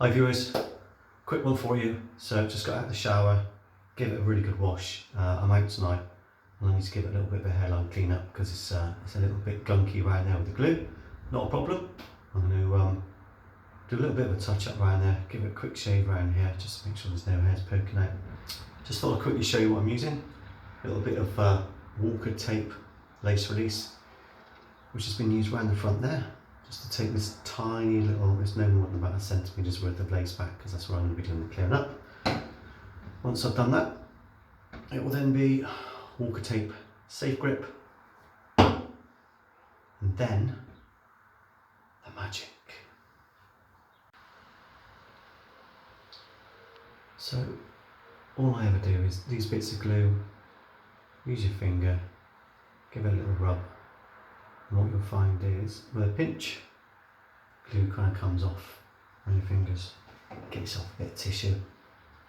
Hi viewers, quick one for you. So just got out of the shower, give it a really good wash. I'm out tonight and I need to give it a little bit of a hairline clean up because it's a little bit gunky right now with the glue. Not a problem. I'm going to do a little bit of a touch up around there, give it a quick shave around here just to make sure there's no hairs poking out. Just thought I'd quickly show you what I'm using. A little bit of Walker tape lace release, which has been used around the front there. Just to take this tiny little, it's no more than about a centimetre's worth of lace back because that's where I'm going to be doing the clearing up. Once I've done that, it will then be Walker tape safe grip, and then the magic. So all I ever do is these bits of glue, use your finger, give it a little rub. And what you'll find is, with a pinch, glue kind of comes off on your fingers. Get yourself a bit of tissue.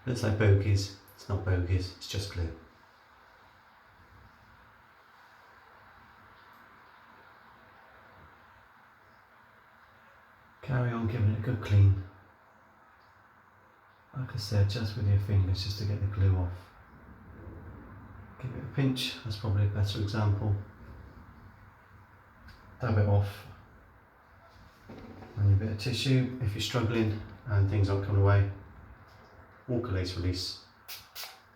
Looks like bogies, it's not bogies, it's just glue. Carry on giving it a good clean. Like I said, just with your fingers, just to get the glue off. Give it a pinch, that's probably a better example. Dab it off on your bit of tissue. If you're struggling and things aren't coming away, Walker lace release,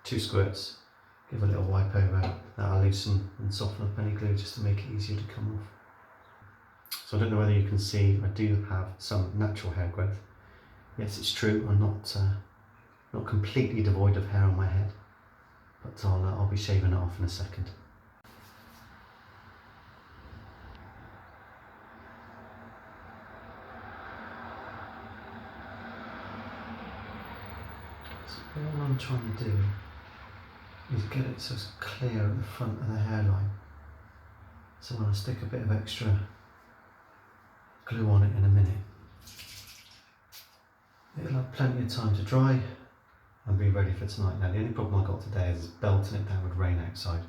2 squirts, give a little wipe over, that'll loosen and soften up any glue just to make it easier to come off. So I don't know whether you can see, I do have some natural hair growth. Yes, it's true, I'm not completely devoid of hair on my head, but I'll be shaving it off in a second. All I'm trying to do is get it so it's clear at the front of the hairline. So when I stick a bit of extra glue on it in a minute, it'll have plenty of time to dry and be ready for tonight. Now the only problem I got today is belting it down with rain outside.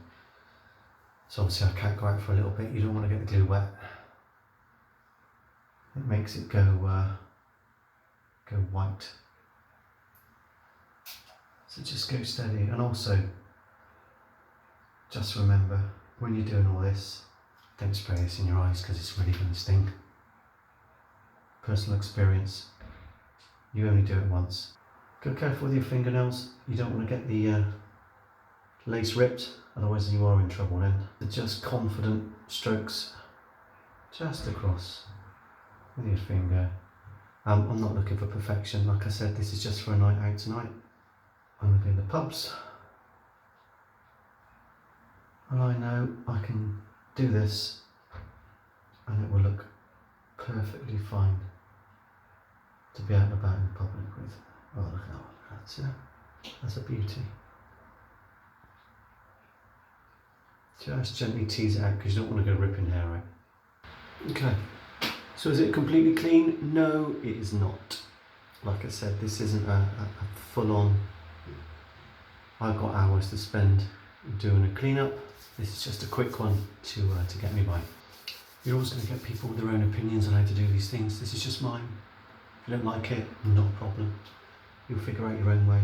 So obviously I can't go out for a little bit. You don't want to get the glue wet. It makes it go white. So just go steady, and also just remember when you're doing all this, don't spray this in your eyes because it's really going to sting. Personal experience, you only do it once. Go careful with your fingernails, you don't want to get the lace ripped, otherwise you are in trouble then. Just confident strokes, just across with your finger. I'm not looking for perfection, like I said, this is just for a night out tonight. I'm going to do the pubs, and I know I can do this and it will look perfectly fine to be out and about in public with. Oh, look at that, that's a beauty. Just gently tease it out because you don't want to go ripping hair out. Okay, so is it completely clean? No, it is not. Like I said, this isn't a full-on, I've got hours to spend doing a clean-up. This is just a quick one to get me by. You're always going to get people with their own opinions on how to do these things. This is just mine. If you don't like it, not a problem. You'll figure out your own way.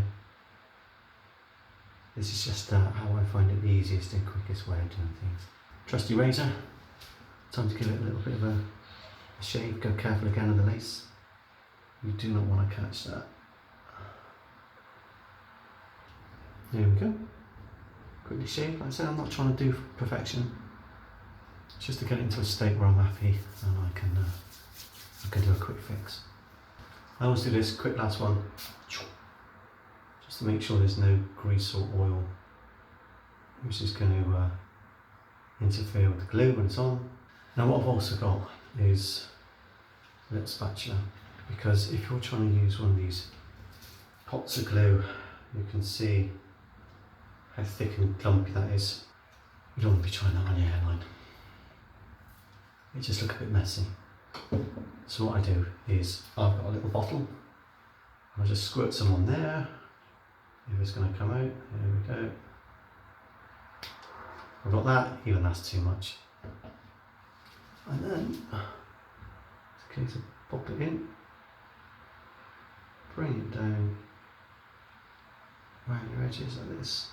This is just how I find it the easiest and quickest way of doing things. Trusty razor. Time to give it a little bit of a shave. Go careful again with the lace. You do not want to catch that. There we go. Quickly shave. Like I said, I'm not trying to do perfection. It's just to get it into a state where I'm happy and I can do a quick fix. I always do this quick last one, just to make sure there's no grease or oil which is going to interfere with the glue when it's on. Now what I've also got is a little spatula, because if you're trying to use one of these pots of glue, you can see how thick and clumpy that is. You don't want to be trying that on your hairline. It just looks a bit messy. So what I do is, I've got a little bottle, I just squirt some on there. If it's going to come out, there we go. I've got that, even that's too much. And then, it's a case of pop it in. bring it down around your edges like this,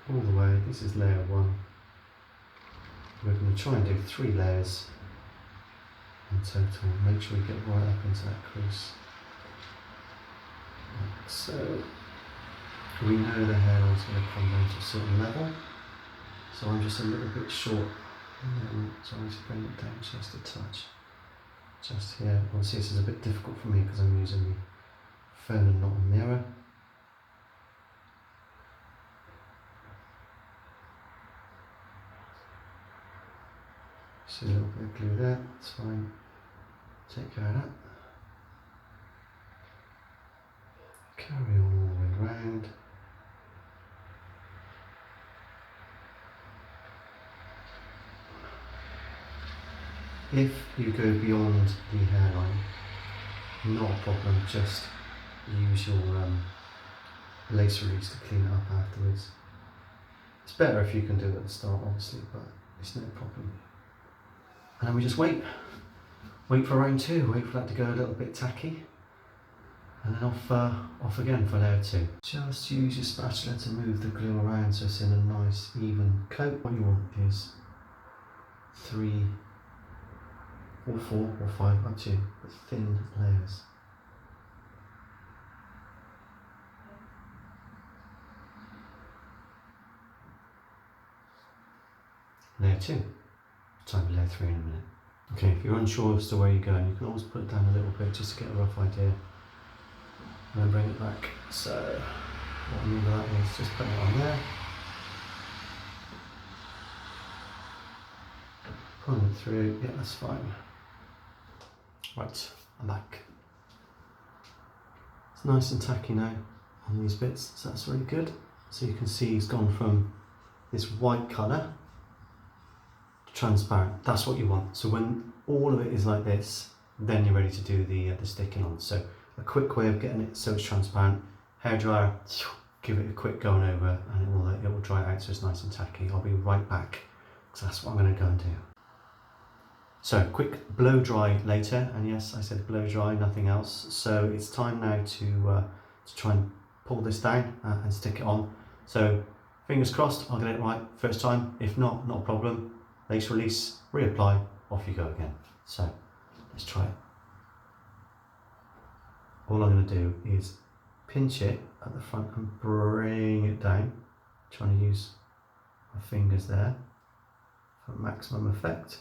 all the way. This is layer 1. We're going to try and do 3 layers in total. Make sure we get right up into that crease. Like so. We know the hairline's going to come down to a certain level, so I'm just a little bit short, and then trying to bring it down just a touch. Just here. Obviously this is a bit difficult for me because I'm using the phone and not a mirror. See a little bit of glue there, that's fine. Take care of that. Carry on all the way around. If you go beyond the hairline, not a problem, just use your lace release to clean it up afterwards. It's better if you can do it at the start, obviously, but it's no problem. And then we just wait for round 2, wait for that to go a little bit tacky, and then off again for layer 2. Just use your spatula to move the glue around so it's in a nice even coat. What you want is 3 or 4 or 5, up to you, but thin layers. Layer 2. Time for layer 3 in a minute. Okay, if you're unsure as to where you're going, you can always put it down a little bit just to get a rough idea, and then bring it back. So what I mean by that is just putting it on there, pulling it through. Yeah, that's fine. Right, I'm back. It's nice and tacky now on these bits, so that's really good. So you can see it's gone from this white colour to transparent. That's what you want. So when all of it is like this, then you're ready to do the sticking on. So a quick way of getting it so it's transparent, hairdryer, give it a quick going over, and it will dry out so it's nice and tacky. I'll be right back, because that's what I'm going to go and do. So quick blow dry later, and yes, I said blow dry, nothing else. So it's time now to try and pull this down and stick it on. So fingers crossed I'll get it right first time. If not, not a problem. Lace release, reapply, off you go again. So let's try it. All I'm going to do is pinch it at the front and bring it down, trying to use my fingers there for maximum effect.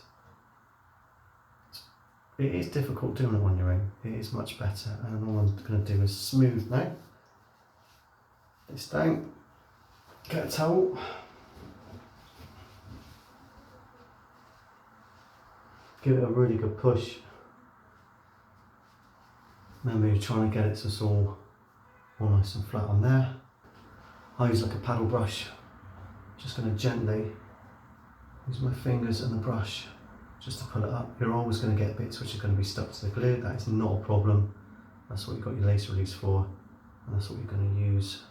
It is difficult doing it on your own. It is much better, and all I'm going to do is smooth now. This down, get a towel, give it a really good push. Remember, you're trying to get it so it's all nice and flat on there. I use like a paddle brush. Just going to gently use my fingers and the brush just to pull it up. You're always going to get bits which are going to be stuck to the glue. That is not a problem. That's what you've got your lace release for, and that's what you're going to use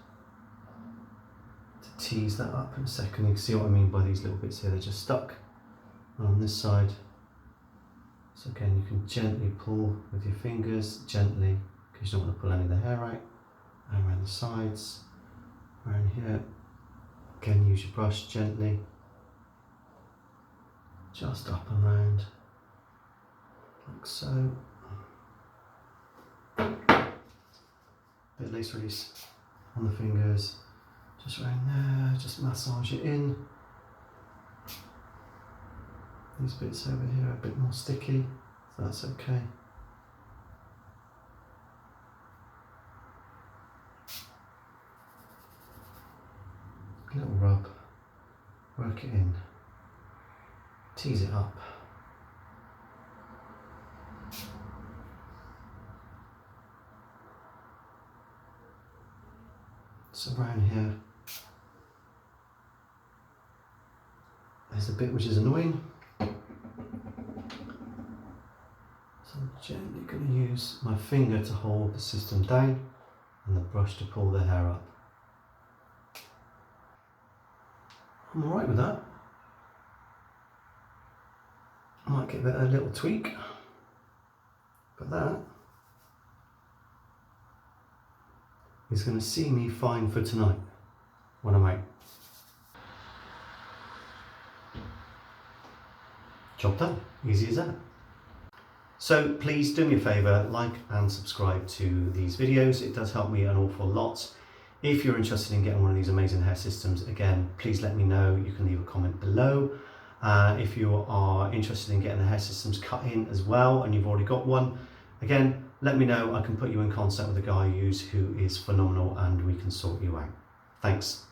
to tease that up in a second. You can see what I mean by these little bits here. They're just stuck. And on this side, so again, you can gently pull with your fingers, gently, because you don't want to pull any of the hair out, and around the sides, around here. Again, use your brush gently, just up and round, like so. Bit of lace release on the fingers, just around there, just massage it in. These bits over here are a bit more sticky, so that's okay. A little rub, work it in, tease it up. So around here, there's a bit which is annoying. So I'm gently going to use my finger to hold the system down and the brush to pull the hair up. I'm alright with that. I might give it a little tweak, but that is going to see me fine for tonight when I'm out. Job done, easy as that. So please do me a favour, like and subscribe to these videos. It does help me an awful lot. If you're interested in getting one of these amazing hair systems, again, please let me know. You can leave a comment below. If you are interested in getting the hair systems cut in as well and you've already got one, again, let me know. I can put you in contact with a guy I use who is phenomenal and we can sort you out. Thanks.